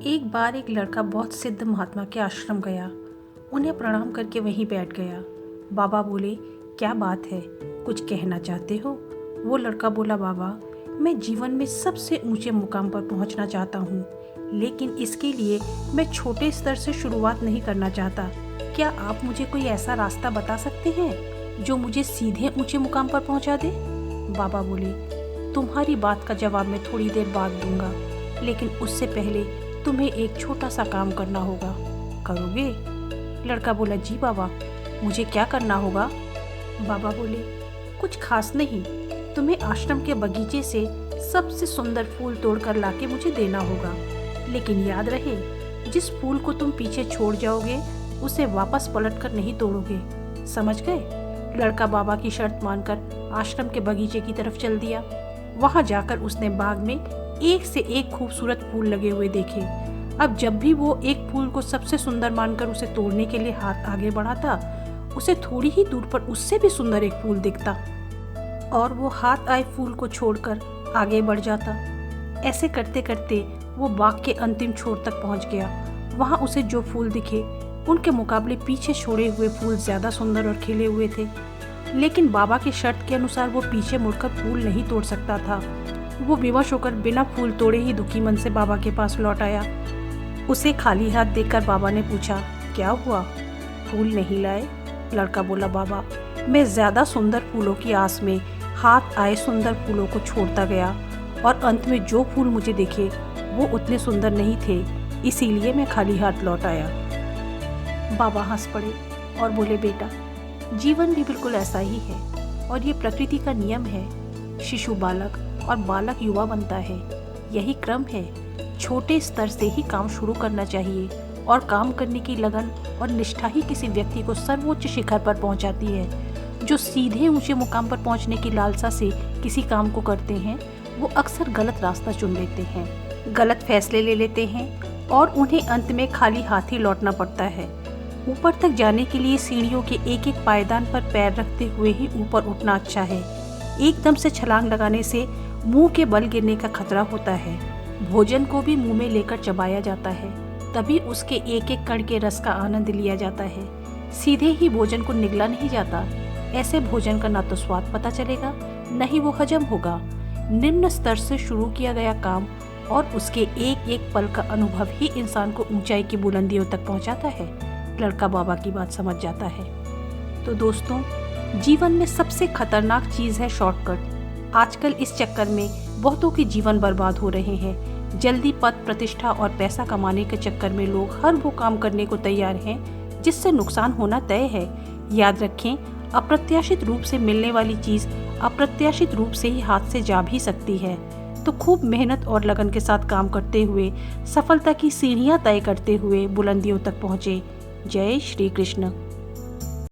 एक बार एक लड़का बहुत सिद्ध महात्मा के आश्रम गया। उन्हें प्रणाम करके वहीं बैठ गया। बाबा बोले, क्या बात है, कुछ कहना चाहते हो? वो लड़का बोला, बाबा, मैं जीवन में सबसे ऊंचे मुकाम पर पहुंचना चाहता हूं, लेकिन इसके लिए मैं छोटे स्तर से शुरुआत नहीं करना चाहता। क्या आप मुझे कोई ऐसा रास्ता बता सकते हैं जो मुझे सीधे ऊंचे मुकाम पर पहुंचा दे? बाबा बोले, तुम्हारी बात का जवाब मैं थोड़ी देर बाद दूंगा, लेकिन उससे पहले तुम्हें एक छोटा सा काम करना होगा। करोगे? लड़का बोला, जी बाबा, मुझे क्या करना होगा? बाबा बोले, कुछ खास नहीं, तुम्हें आश्रम के बगीचे से सबसे सुंदर फूल तोड़कर लाके मुझे देना होगा, लेकिन याद रहे, जिस फूल को तुम पीछे छोड़ जाओगे उसे वापस पलट कर नहीं तोड़ोगे। समझ गए? लड़का बाबा की शर्त मानकर आश्रम के बगीचे की तरफ चल दिया। वहां जाकर उसने बाग में एक से एक खूबसूरत फूल लगे हुए देखे। अब जब भी वो एक फूल को सबसे सुंदर मानकर उसे तोड़ने के लिए हाथ आगे बढ़ाता, उसे थोड़ी ही दूर पर उससे भी सुंदर एक फूल दिखता और वो हाथ आए फूल को छोड़कर आगे बढ़ जाता। ऐसे करते करते वो बाग के अंतिम छोर तक पहुंच गया। वहां उसे जो फूल दिखे उनके मुकाबले पीछे छोड़े हुए फूल ज्यादा सुंदर और खिले हुए थे, लेकिन बाबा की शर्त के अनुसार वो पीछे मुड़कर फूल नहीं तोड़ सकता था। वो विवश होकर बिना फूल तोड़े ही दुखी मन से बाबा के पास लौट आया। उसे खाली हाथ देखकर बाबा ने पूछा, क्या हुआ, फूल नहीं लाए? लड़का बोला, बाबा, मैं ज्यादा सुंदर फूलों की आस में हाथ आए सुंदर फूलों को छोड़ता गया और अंत में जो फूल मुझे दिखे वो उतने सुंदर नहीं थे, इसीलिए मैं खाली हाथ लौट आया। बाबा हंस पड़े और बोले, बेटा, जीवन भी बिल्कुल ऐसा ही है और ये प्रकृति का नियम है। शिशु बालक और बालक युवा बनता है, यही क्रम है। छोटे स्तर से ही काम शुरू करना चाहिए और काम करने की लगन और निष्ठा ही किसी व्यक्ति को सर्वोच्च शिखर पर पहुंचाती है। जो सीधे ऊंचे मुकाम पर पहुंचने की लालसा से किसी काम को करते हैं, वो अक्सर गलत रास्ता चुन लेते हैं, गलत फैसले ले लेते हैं और उन्हें अंत में खाली हाथ ही लौटना पड़ता है। ऊपर तक जाने के लिए सीढ़ियों के एक एक पायदान पर पैर रखते हुए ही ऊपर उठना अच्छा है। एकदम से छलांग लगाने से मुंह के बल गिरने का खतरा होता है। भोजन को भी मुंह में लेकर चबाया जाता है, तभी उसके एक एक कण के रस का आनंद लिया जाता है। सीधे ही भोजन को निगला नहीं जाता। ऐसे भोजन का ना तो स्वाद पता चलेगा, न ही वो हजम होगा। निम्न स्तर से शुरू किया गया काम और उसके एक एक पल का अनुभव ही इंसान को ऊंचाई की बुलंदियों तक पहुंचाता है। लड़का बाबा की बात समझ जाता है। तो दोस्तों, जीवन में सबसे खतरनाक चीज है शॉर्टकट। आजकल इस चक्कर में बहुतों के जीवन बर्बाद हो रहे हैं। जल्दी पद, प्रतिष्ठा और पैसा कमाने के चक्कर में लोग हर वो काम करने को तैयार हैं जिससे नुकसान होना तय है। याद रखें, अप्रत्याशित रूप से मिलने वाली चीज अप्रत्याशित रूप से ही हाथ से जा भी सकती है। तो खूब मेहनत और लगन के साथ काम करते हुए सफलता की सीढ़ियां तय करते हुए बुलंदियों तक पहुँचे। जय श्री कृष्ण।